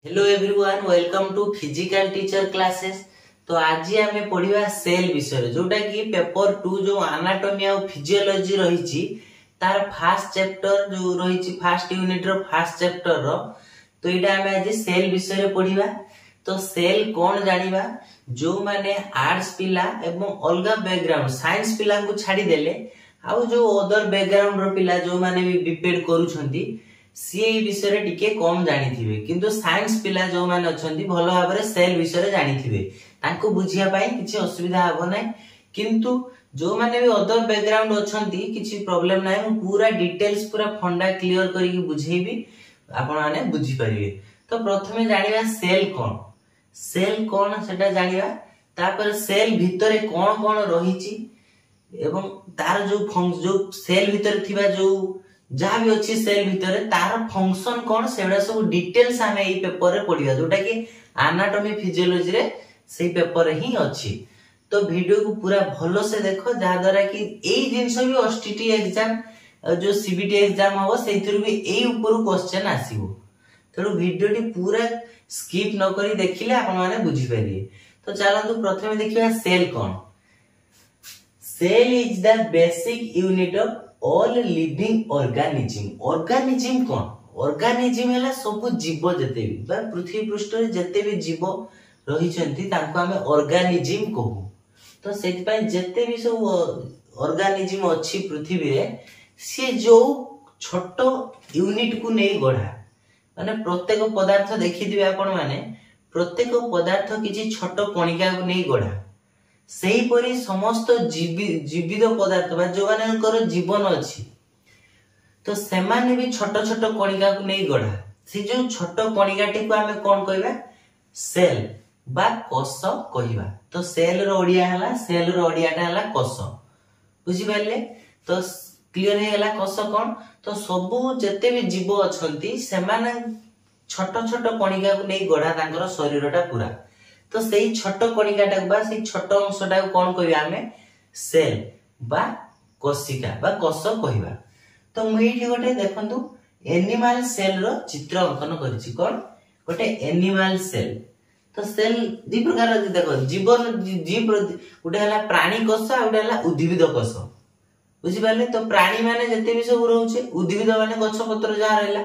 Hello everyone welcome to physical teacher classes. तो आज आम पढ़ा सेल विषय जोटा कि पेपर 2 जो एनाटॉमी और फिजियोलॉजी रही तार फास्ट चैप्टर जो रही फास्ट यूनिट रो फास्ट चैप्टर रो तो यहाँ आम आज सेल विषय पढ़ा। तो सेल कौन जानिबा जो माने आर्ट्स पिला एवं अलग बैकग्राउंड साइंस पिला को छाड़ी देले आउ जो अदर बैकग्राउंड रो पिला जो माने भी बीपीएड करूछंती सी विषय टिके कम जानी किंतु साइंस पिला जो माने अछंती भलो भाबरे सेल विषय जानी तांको बुझिया पाई किछि असुविधा हबो नै किंतु जो माने भी अदर बैकग्राउंड अछंती किछि प्रॉब्लम नै पूरा डिटेल्स पूरा फंडा क्लियर करिकि बुझेबी आपण माने बुझी परिबे। तो प्रथमे जानिबा सेल कोन सेटा जानिबा तापर सेल भितरे कोन कोन रहिछि एवं तार जो सेल भितरे थिबा जो जहाँ भी अच्छी सेल भितर तार फंक्शन कौन से सब डिटेल्स आम ये पेपर रे पढ़िया जोटा कि एनाटॉमी फिजियोलॉजी रे से पेपर ही अच्छी। तो वीडियो को पूरा भलो से देखो जहाँ द्वारा कि यही जिनस भी ओटीटी एग्जाम जो सीबीटी एग्जाम हम से भी यही ऊपर क्वेश्चन आसीबो तेणु वीडियो पूरा स्किप न करी देखिले आपण माने बुझी पारिए। तो चलतु प्रथमे देखिबा सेल कौन। Cell is the basic unit of all living organism कौन ऑर्गेनिज्म है सब जीव जते भी पृथ्वी पृष्ठ रे जते भी जीव रही तांको आमे ऑर्गेनिज्म कहू। तो सेति पय जते भी सब ऑर्गेनिज्म अछि पृथ्वी रे से जो छोट यूनिट को नै गढ़ा माने प्रत्येक पदार्थ देखिथिबे आपण माने प्रत्येक पदार्थ किछि छोट कणिका को नै गढ़ा सही परी समस्त जीवित पदार्थ जो मानकर जीवन अच्छी तो सेमाने भी छोट छोट कणिका को नहीं गढ़ा से जो छोट कणिका टी को आमे कौन कहबा सेल बा कोष कहबा। तो सेल रो ओडिया हला सेल रो ओडियाटा हला कोष बुझी पाले। तो क्लियर हे हला कोष कौन तो सब जते भी जीव अछंती सेमाने छोट छोट कणिका को नहीं गढ़ा तांकर शरीरटा पूरा। तो सही छोट कणिकाटा बा सही छोट अंशटा कौन कहबा हमें सेल बा कोशिका बा कोष कहबा। तो मुईठी गोटे देखंतु एनिमल सेल रो चित्र अंकन करिछि कोन गोटे एनिमल सेल। तो सेल दि प्रकार देखो जीवन जीव गोटे हला प्राणी कोष आ गोटे हला उद्भिद कोष बुझि पाले। तो प्राणी माने जते भी सब रहउछे उद्भिद माने गछ पत्र जा रहला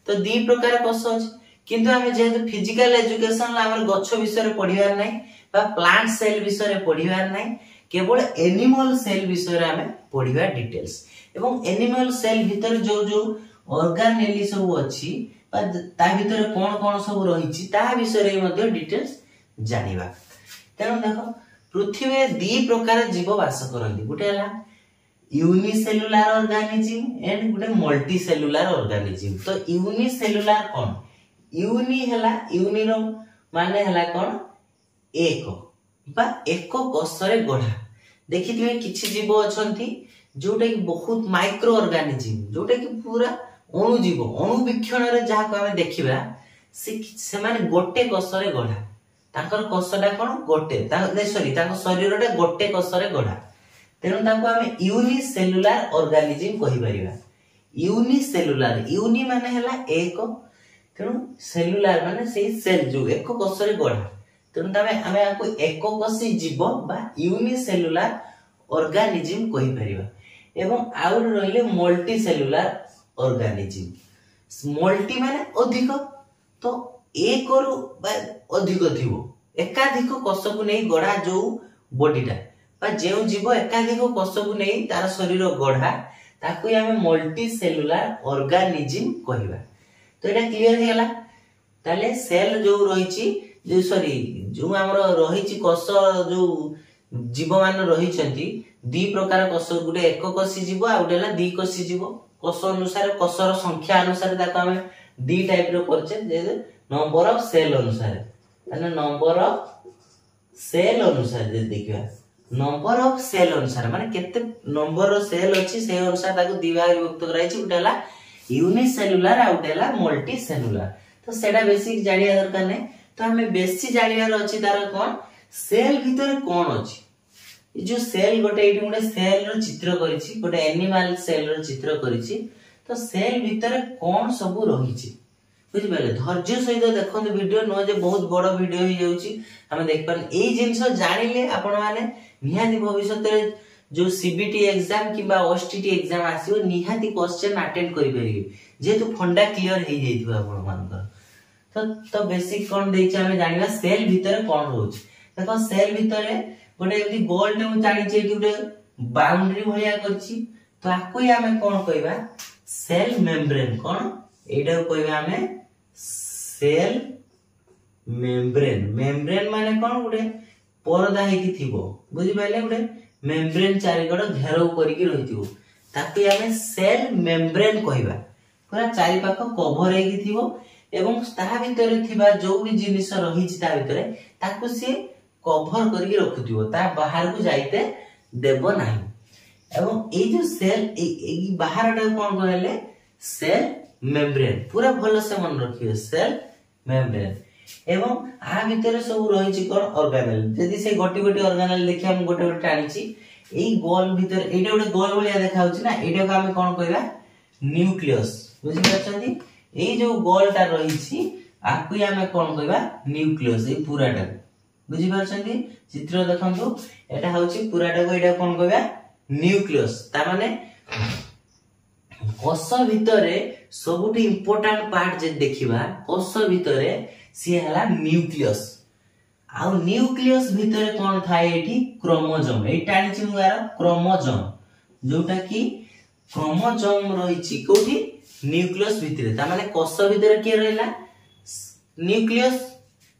तो दि प्रकार कोष अछि किंतु हमें जेहेतु फिजिकल एजुकेशन आम गछ विषय पढ़िबार नै बा प्लांट सेल विषय पढ़िबार नै केवल एनिमल सेल विषय आम पढ़िबा डिटेल्स एवं एनिमल सेल भितर जो जो ऑर्गेनेली सब अछि बा ता भितर कोन कोन सब रहिछि ता विषय मध्ये डिटेल्स जानिबा। तेनो देखो पृथ्वी रे दी प्रकार जीव वास करନ୍ତି गुटे हला unicellular organism and Gute multi cellular organism. तो यूनिसेलुलर कोन यूनि हला यूनि रो माने हला कोन एक बा एक कोष रे गढ़ा देखिथिबे किछि जीव अछंती जोटा कि बहुत माइक्रो ऑर्गेनिज्म जोटा कि पूरा अणु जीव अणु विक्षण रे जहा को हमें देखिबा से माने गोटे कोष रे गढ़ा ताकर कोषटा कोन गोटे सॉरी ताकर शरीरटा गोटे कोष रे गढ़ा तेनु ताको हमें यूनिसेलुलर ऑर्गेनिज्म कहि परिबा। यूनिसेलुलर यूनि माने हला एक तेणु सेलुलार माने से सेल जो एक कोष रे गढ़ा तेणु तमे आमे आको एक कोषी जीव बा यूनिसेलुलर ऑर्गेनिज्म कहि परिबा। एवं आउर रहिले मल्टी सेलुलर ऑर्गेनिज्म मल्टी माने अधिक तो एक रु बा अधिक थिबो एकाधिक कोष को नै गढ़ा जो बॉडीटा बा जेउ जीव एकाधिक कोष को नै तार शरीर गढ़ा ताको आमे मल्टी सेलुलर ऑर्गेनिज्म कहिबा। तो এটা क्लियर हेला ताले सेल जो रहिछि जो सॉरी जो हमर रहिछि कोष जो जीव मान रहिछंती दी प्रकार कोष गुटे एक कोषी जीव आ उडेला दी कोषी जीव कोष अनुसार कोषर संख्या अनुसार ताको हमें दी टाइप रो परचे जे नंबर ऑफ सेल अनुसार ताने नंबर ऑफ सेल अनुसार जे देखिबा नंबर ऑफ सेल अनुसार माने केते नंबर रो सेल अछि से अनुसार ताको दी भाग विभक्त कराइछि उडेला यूनिसेलुलर आउटेला मल्टी सेलुलर। तो सेटा बेसिक जानिया दरकार नै तो हमें बेसी जानियार अछि तार कोन सेल भीतर कोन अछि जो सेल गोटे एठी गोटे सेल रो चित्र करिछि गोटे एनिमल सेल रो चित्र करिछि। तो सेल भीतर कोन सब रहिछि बुझि पाले धैर्य सहित देखंतु वीडियो न जे बहुत बड़ वीडियो हो जाउची हम देख पान एई जिंस जानिले आपण माने निहाती भविष्यत रे जो सीबीटी एग्जाम किबा ओएसटीटी एग्जाम आसीओ निहाती क्वेश्चन अटेंड करि परिबे जेतु फंडा क्लियर हे जाइथबो आपण मानकर तो बेसिक कोन देइ छै हमें जानिबा सेल भीतर कोन होउछ देखो सेल भीतर गोटे एमती गोल ने मु जानि छै कि गोटे बाउंड्री भलिया करछि तो आकु हमें कोन कहबा सेल मेम्ब्रेन कोन एटा कहबा हमें सेल मेम्ब्रेन मेम्ब्रेन माने कोन गोटे परदा हे कि थिबो बुझि पाइले गोटे मेम्ब्रेन चारिगड घेराव करिकि रहिथिबो ताकि हमें सेल मेम्ब्रेन कहबा पूरा चारि पाख कवर हे कि थिबो एवं ता भीतर थिबा जो भी जिनिस रही छि ता भीतर ताकु से कवर करके रखुथिबो ता बाहर को जाइते देबो नाही एवं ए जो सेल ए बाहरटा कोन कहले सेल मेम्ब्रेन पूरा भलो से मन रखियो सेल मेम्ब्रेन एवं आ भीतर सब रही छि कोन ऑर्गेनेल यदि से गोटी गोटी ऑर्गेनेल देखि हम गोटे गोटे टाणी छि ए गोल भीतर एटा गोटे गोल भलिया देखाउ छि ना एटा को हम कोन कहबा न्यूक्लियस बुझि पाछंती ए जो गोलटा रही छि आकु हम कोन कहबा न्यूक्लियस ए पूराटा बुझि पाछंती चित्र देखंतु एटा होछि पूराटा को एटा कोन कहबा न्यूक्लियस ता माने कोष भितरे सबुठी इंपोर्टेंट पार्ट जे देखिबा कोष भितरे सी हला न्यूक्लियस आ न्यूक्लियस भितरे कोन थाए एठी क्रोमोसोम ए टाणी छि मुआर क्रोमोसोम जोटा कि क्रोमोसोम रही छि कोठी न्यूक्लियस भितरे ता माने कोष भितरे के रहला न्यूक्लियस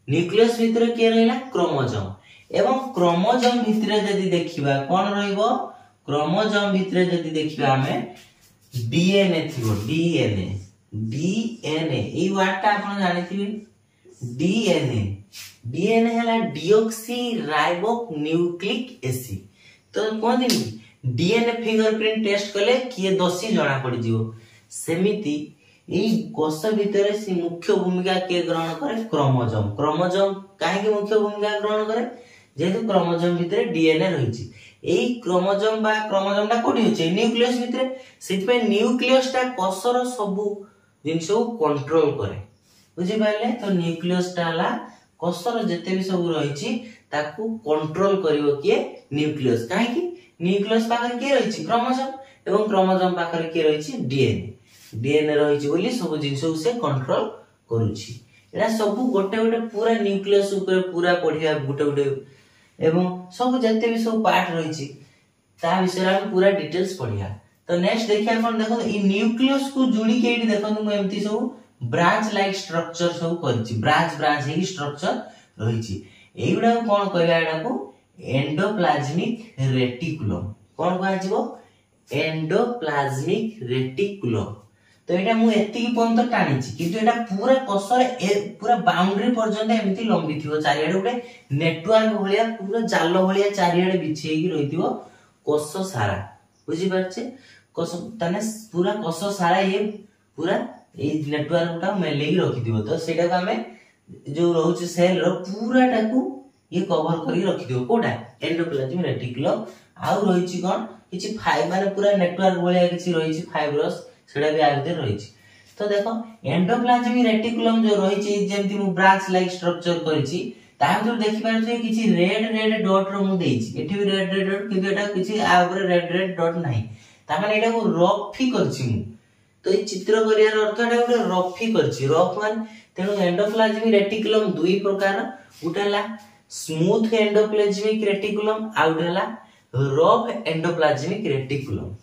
न्यूक्लियस भितरे के रहला क्रोमोसोम एवं क्रोमोसोम भितरे जदी देखिबा कोन रहइबो क्रोमोसोम भितरे जदी देखिबा हमें डीएनए थिबो डीएनए डीएनए ई वार्ता आपण जानिथिबे डीएनए डीएनए हला डीऑक्सी राइबो न्यूक्लिक एसिड तो कोन दिन डीएनए फिंगरप्रिंट टेस्ट कले किए दोषी जणा पड़ी जिवो सेमिति ई कोष भितरे सी मुख्य भूमिका के ग्रहण करे क्रोमोसोम क्रोमोसोम काहे के मुख्य भूमिका ग्रहण करे जेतु क्रोमोसोम भितरे डीएनए रहिछि एई क्रोमोसोम बा क्रोमोसोम टा कोठी होछि न्यूक्लियस भितरे सेति पे न्यूक्लियस टा कोषर सब जिंस को कंट्रोल करे बुझि पाले तो न्यूक्लियस टा हला कोषर जते भी सब रहिछि ताकू कंट्रोल करिवो के न्यूक्लियस काहे कि न्यूक्लियस पाखर के रहिछि क्रोमोसोम एवं क्रोमोसोम पाखर के रहिछि डीएनए डीएनए रहिछि बोली सब जिंस को से कंट्रोल करूछि एरा सब गोटे गोटे पूरा न्यूक्लियस ऊपर पूरा पढिया गोटे गोटे एवं सब जते भी सब पार्ट रही छी ता विषय हम पूरा डिटेल्स पढिया तो नेक्स्ट देखिया कोन देखो ई न्यूक्लियस को जोड़ी के एठी देखो हम एम्ति सब ब्रांच लाइक स्ट्रक्चर सब करछि ब्रांच ब्रांच हे स्ट्रक्चर रही छी एगुडा कोन कहला एडा को एंडोप्लाज्मिक रेटिकुलम कोन कहै छिबो एंडोप्लाज्मिक रेटिकुलम तो एटा मु एति की पंत टाणी छी किंतु एटा पूरा कोषर पूरा बाउंड्री पर्यंत एमिति लंबी थिबो चारियाडे गोटे नेटवर्क भलिया पूरा जाल भलिया चारियाडे बिछेई की रहिथिबो कोष सारा बुझि परछे कोष तने पूरा कोष सारा ये पूरा ए नेटवर्क टा मेलेई रखिथिबो तो सेटा को हमें जो रहउछ सेल रो पूरा टाकू ये कवर करी रखिथिबो कोडा एंडोप्लाज्मिक रेटिकुलम आउ रहिछि कोन किछि फाइबर माने पूरा नेटवर्क भलिया किछि रहिछि फाइब्रस सेडा भी आगे रही तो देखो एंडोप्लाज्मिक रेटिकुलम जो रही जेमति मु ब्रांच लाइक स्ट्रक्चर करिछि ता भीतर देखि पारछे किछि रेड रेड डॉट रो मु देइछि एठी भी रेड रेड डॉट किबे एटा किछि आ ऊपर रेड रेड डॉट नाही ता माने एटा को रफी करछि मु तो ई चित्र करियार अर्थ एटा गोटे रफी करछि रफ मान तेनु एंडोप्लाज्मिक रेटिकुलम दुई प्रकार उठला स्मूथ एंडोप्लाज्मिक रेटिकुलम आ उठला रफ एंडोप्लाज्मिक रेटिकुलम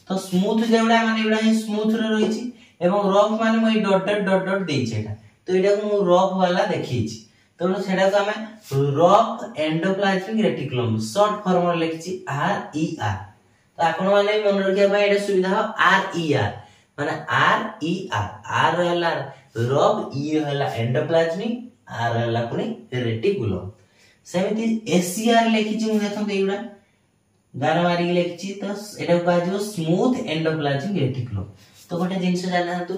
तो स्मूथ जेवडा माने एवडा ही स्मूथ रे रही छी एवं रफ माने मई डॉट डॉट डॉट देइ छेटा तो एटा को मु रफ वाला देखि छी तो सेटा को हमें rough endoplasmic reticulum short form रे लिखि छी आर ई आर तो आपण माने मन रखिया भाई एटा सुविधा हो आर ई आर माने आर ई आर हला रफ ई हला एंडोप्लाज्मिक आर हला पुनी रेटिकुलम सेमिति एसीआर लिखि छी मु देखन एवडा गाना मारी लेखछि तो एटा को आजो स्मूथ एंडोप्लाज्मिक रेटिकुलम तो गोटे जिंस जाना तू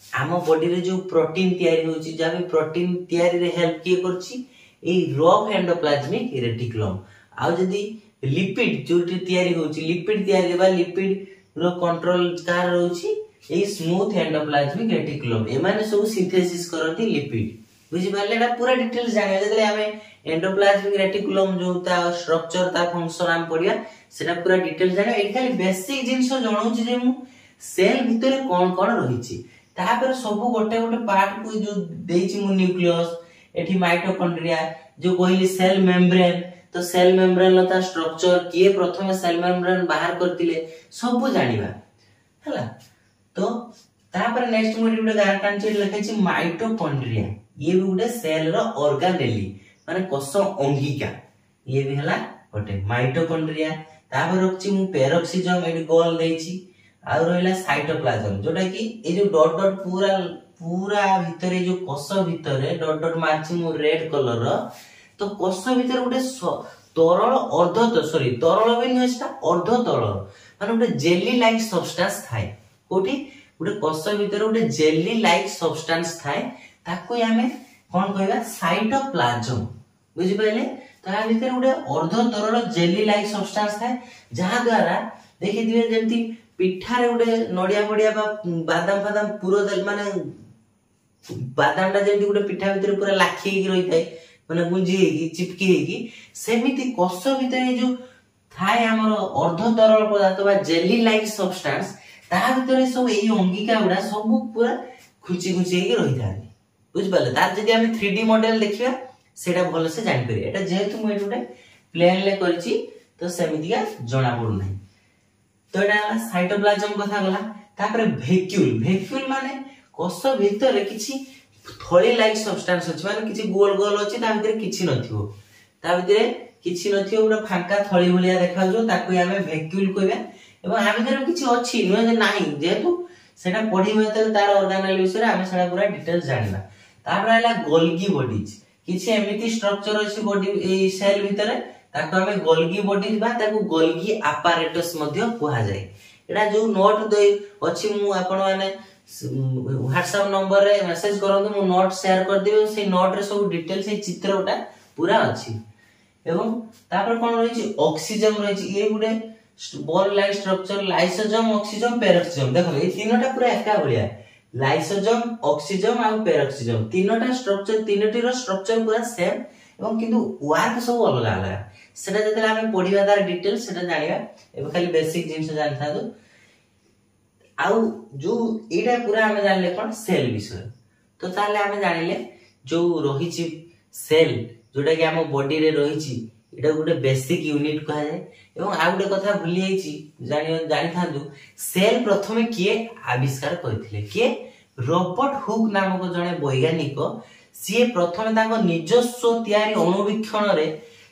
आम बॉडी रे जो प्रोटीन तयारी होची जा भी प्रोटीन तयारी रे हेल्प किए करछि ए रफ एंडोप्लाज्मिक रेटिकुलम आ जदी लिपिड जो तयारी होची लिपिड तयारी बा लिपिड रो कंट्रोल कार होची ए स्मूथ एंडोप्लाज्मिक रेटिकुलम ए माने सब सिंथेसिस करती लिपिड बुझी पाले एटा पूरा डिटेल्स जाने जतले हमें एंडोप्लाज्मिक रेटिकुलम जो ता स्ट्रक्चर ता फंक्शन हम पढिया सेटा पूरा डिटेल्स जाने ए खाली बेसिक जिंस जणौ छी जे मु सेल भितरे कोन कोन रही छी तापर सब गोटे गोटे पार्ट को जो देछि मु न्यूक्लियस एठी माइटोकॉन्ड्रिया जो कहली सेल मेम्ब्रेन तो सेल मेम्ब्रेन लता स्ट्रक्चर किए प्रथम सेल मेम्ब्रेन बाहर करतिले सब जानिबा हला तो तापर नेक्स्ट मोड गुडे गार कांचे लिखै छी माइटोकॉन्ड्रिया ये भी गुडे सेल रो ऑर्गेनेली माने कोष अंगिका ये भी हला गोटे माइटोकॉन्ड्रिया तापर रखछि मु पेरोक्सिजम एडी गोल देछि आ रहला साइटोप्लाज्म जोटा कि ए जो डॉट डॉट पूरा भितरे जो कोष भितरे डॉट डॉट मारछि मु रेड कलर रो तो कोष भितर गुडे तरल तरल भी नहीं सेटा अर्ध तरल माने गुडे जेली लाइक सब्सटेंस थाए कोठी गुडे कोष भितर गुडे जेली लाइक सब्सटेंस थाए ताको हमें कोन कहबा साइटोप्लाज्म बुझि पाइले ता भितर गुडे अर्ध तरल जेली लाइक सब्सटेंस थाए जहा द्वारा देखि दिवे जेंति पिठा रे गुडे नडिया पडिया बा बादाम फादाम पूरा माने बादाम ता जेंति गुडे पिठा भितर पूरा लाखी की रही थाए माने गुंजी हेगी चिपकी हेगी सेमिति कोष भितर जो थाए हमर अर्ध तरल पदार्थ बा जेली लाइक सब्सटेंस ता भितर सब एई अंगिका गुडा सब पूरा खुची खुची हेगी रही थाए बुझ पाले तार जदी हम 3D मॉडल देखिबा सेटा भलो से जानि परिए एटा जेहेतु मु एटुटे प्लेन ले करछि तो सेमितिका जणा पडु नै तो एटा साइटोप्लाज्म कथा गला तापर वैक्यूल माने कोष भितर किछि थळी लाइक सब्सटेंस अछि माने किछि गोल गोल अछि ता भितर किछि नथिवो ता भितर किछि नथिवो उडा फांका थळी भलिया देखा जो ताको हमें वैक्यूल कहबा एवं आ भितर किछि अछि न जे नाही जेहेतु सेटा पढिबा त तार ऑर्गेनेल विषय रे हमें सेटा पूरा डिटेल्स जानिबा तापर आला गोल्गी बॉडीज किछि एमिति स्ट्रक्चर अछि बॉडी ए सेल भितर ताको हमें गोल्गी बॉडीज बा ताको गोल्गी apparatus मध्ये कुहा जाय एटा जो नोट दे अछि मु आपण माने WhatsApp नंबर रे मेसेज करंतु मु नोट शेयर कर देबे से नोट रे सब डिटेल से चित्रटा पूरा अछि एवं तापर कोन रहि छि ऑक्सीजन रहि छि ए गुडे ball like structure lysosome oxygen peroxisome देखो ए तीनटा पूरा एका भलिया लाइसोजोम ऑक्सीजन आ पेरोक्सिजम तीनटा स्ट्रक्चर तीनटी रो स्ट्रक्चर पूरा सेम एवं किंतु वर्क सब अलग अलग सेटा जते हम पढिबा तार डिटेल सेटा जानिबा एबे खाली बेसिक जिंस जानथा दो आउ जो एटा पूरा हम जानले कोन सेल विषय तो ताले हम जानिले जो रही छि सेल जोटा कि हम बॉडी रे रही छि एटा गुटे बेसिक यूनिट कहा जाय एवं आ गुटे कथा भूली जाई छि जानि थांदु सेल प्रथमे किए आविष्कार करथिले के रॉबर्ट हुक नामक जने वैज्ञानिक सी प्रथमे तांको निजस्व तयारी अणुवीक्षण रे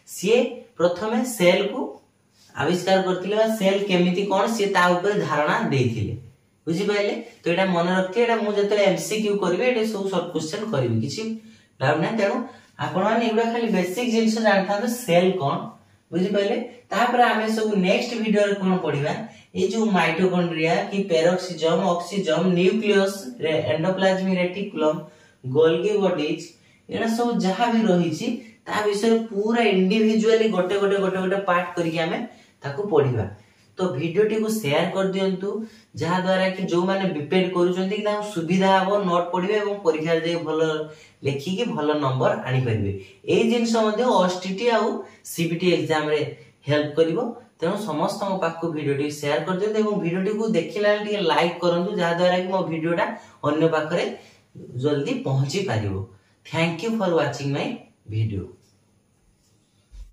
सी प्रथमे सेल को आविष्कार करथिले बा सेल केमिति कोन सी ता ऊपर धारणा देथिले बुझी पाइले तो एटा मन रखते एटा मु जतले एमसीक्यू करबे एटा सब शॉर्ट क्वेश्चन करबी किछि डाउट नै तेनु आपण माने एबा खाली बेसिक जिंस जानथा तो सेल कोन बुझी पाइले तापर हमें सब नेक्स्ट वीडियो रे कोन पढिबा ए जो माइटोकॉन्ड्रिया की पेरोक्सिजम ऑक्सीजम nucleus endoplasmic reticulum Golgi bodies एटा सब जहां भी रही छि ता विषय पूरा इंडिविजुअली गोटे गोटे गोटे गोटे पार्ट करके हमें ताको पढिबा तो वीडियो टी को शेयर कर दियंतु जहा द्वारा कि जो माने बीपेड करूचंती कि ता सुविधा हबो नोट पढिबे एवं परीक्षा दे भलो लेखि कि भलो नंबर आनी परिबे ए जिंस मध्ये ओएसटीटी आ सीबीटी एग्जाम रे हेल्प करिवो तेनो समस्त को पाक वीडियो टी शेयर कर दियंतु एवं वीडियो टी को देखिला टी लाइक करंतु जहा द्वारा कि मो वीडियोटा अन्य पाखरे जल्दी पहुंची पारिबो thank you for watching my video.